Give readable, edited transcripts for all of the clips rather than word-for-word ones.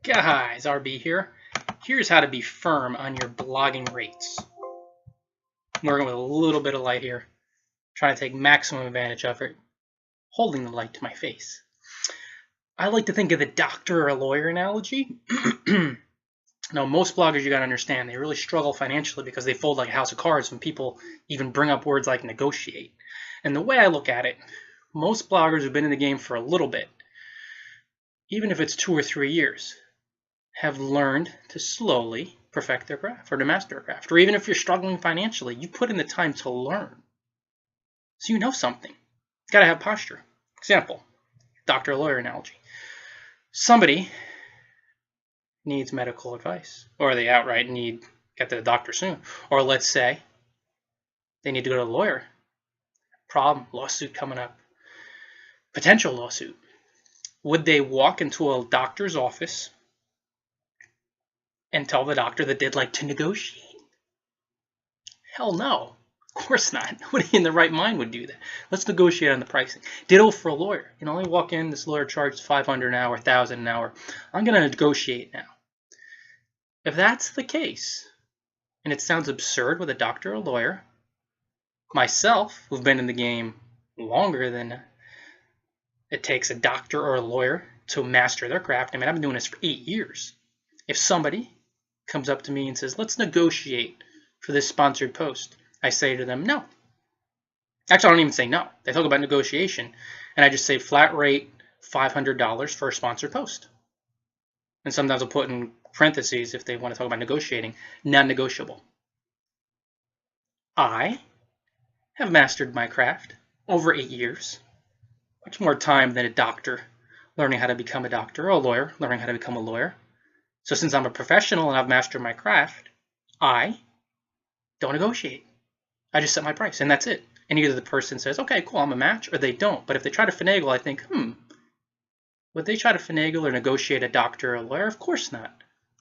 Guys, RB here. Here's how to be firm on your blogging rates. I'm working with a little bit of light here, trying to take maximum advantage of it, holding the light to my face. I like to think of the doctor or a lawyer analogy. Now, most bloggers, you gotta understand, they really struggle financially because they fold like a house of cards when people even bring up words like negotiate. And the way I look at it, most bloggers who've been in the game for a little bit, even if it's 2 or 3 years, have learned to slowly perfect their craft or to master their craft. Or even if you're struggling financially, you put in the time to learn. So you know something. You gotta have posture. Example, doctor or lawyer analogy. Somebody needs medical advice, or they outright need to get to the doctor soon. Or let's say they need to go to a lawyer. Problem, lawsuit coming up. Potential lawsuit. Would they walk into a doctor's office and tell the doctor that they'd like to negotiate? Hell no. Of course not. Nobody in the right mind would do that. Let's negotiate on the pricing. Ditto for a lawyer. You know, I walk in, this lawyer charges $500 an hour, $1,000 an hour. I'm going to negotiate now. If that's the case, and it sounds absurd with a doctor or a lawyer, myself, who've been in the game longer than it takes a doctor or a lawyer to master their craft, I mean, I've been doing this for 8 years. If somebody comes up to me and says, let's negotiate for this sponsored post, I say to them, no. Actually, I don't even say no. They talk about negotiation, and I just say flat rate $500 for a sponsored post. And sometimes I'll put in parentheses, if they want to talk about negotiating, non-negotiable. I have mastered my craft over 8 years. Much more time than a doctor learning how to become a doctor, or a lawyer learning how to become a lawyer. So since I'm a professional and I've mastered my craft, I don't negotiate. I just set my price, and that's it. And either the person says, okay, cool, I'm a match, or they don't. But if they try to finagle, I think, would they try to finagle or negotiate a doctor or a lawyer? Of course not.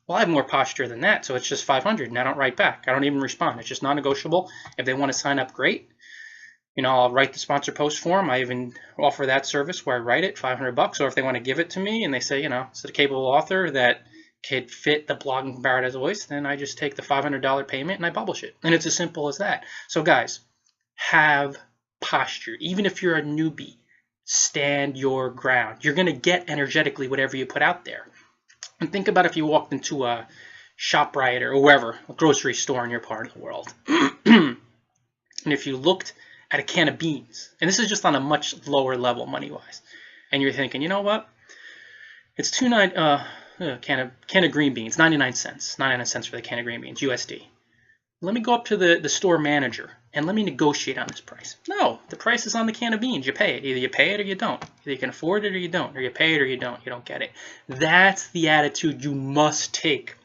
Well, I have more posture than that, so it's just $500, and I don't write back. I don't even respond. It's just non-negotiable. If they want to sign up, great. You know, I'll write the sponsor post for them. I even offer that service where I write it, $500. Or if they want to give it to me and they say, you know, it's a capable author that could fit the Blogging from Paradise voice, then I just take the $500 payment and I publish it. And it's as simple as that. So guys, have posture. Even if you're a newbie, stand your ground. You're going to get energetically whatever you put out there. And think about if you walked into a ShopRite or wherever, a grocery store in your part of the world. And if you looked at a can of beans, and this is just on a much lower level money-wise, and you're thinking, you know what? It's can of green beans, 99 cents. 99 cents for the can of green beans, USD. Let me go up to the store manager and let me negotiate on this price. No, the price is on the can of beans. You pay it. Either you pay it or you don't. Either you can afford it or you don't. Or you pay it or you don't. You don't get it. That's the attitude you must take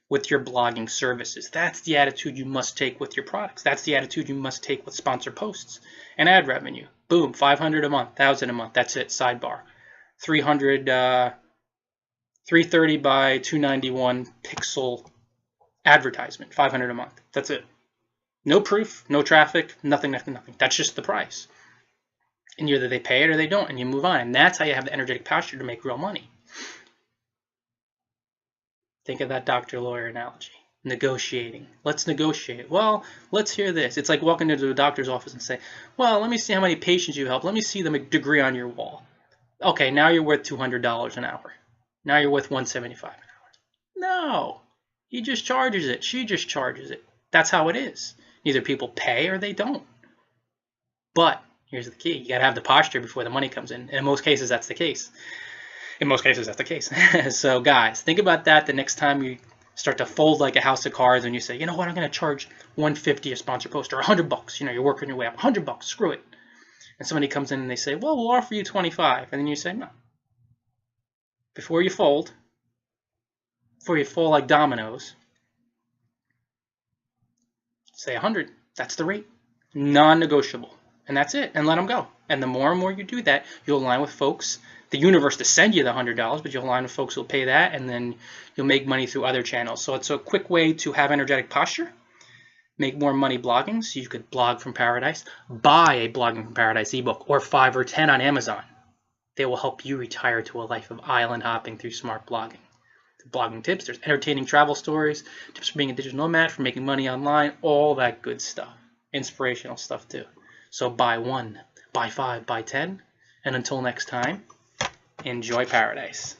with your blogging services. That's the attitude you must take with your products. That's the attitude you must take with sponsor posts and ad revenue. Boom, $500 a month, $1,000 a month. That's it. Sidebar. 330 by 291 pixel advertisement, $500 a month. That's it. No proof, no traffic, nothing, nothing, nothing. That's just the price. And either they pay it or they don't, and you move on. And that's how you have the energetic posture to make real money. Think of that doctor-lawyer analogy. Negotiating. Let's negotiate. Well, let's hear this. It's like walking into a doctor's office and say, well, let me see how many patients you help. Let me see the degree on your wall. Okay, now you're worth $200 an hour. Now you're worth $175 an hour. No. He just charges it. She just charges it. That's how it is. Either people pay or they don't. But here's the key. You got to have the posture before the money comes in. And in most cases, that's the case. In most cases, that's the case. So guys, think about that the next time you start to fold like a house of cards and you say, you know what, I'm going to charge $150 a sponsor post or $100. You know, you're working your way up. $100, screw it. And somebody comes in and they say, well, we'll offer you $25. And then you say, no. Before you fold like dominoes, say 100. That's the rate. Non-negotiable. And that's it. And let them go. And the more and more you do that, you'll align with folks, the universe to send you the $100, but you'll align with folks who will pay that, and then you'll make money through other channels. So it's a quick way to have energetic posture, make more money blogging. So you could blog from paradise, buy a Blogging from Paradise ebook, or 5 or 10 on Amazon. They will help you retire to a life of island hopping through smart blogging. blogging tips. There's entertaining travel stories, tips for being a digital nomad, for making money online, all that good stuff. Inspirational stuff too. So buy 1, buy 5, buy 10, and until next time, enjoy paradise.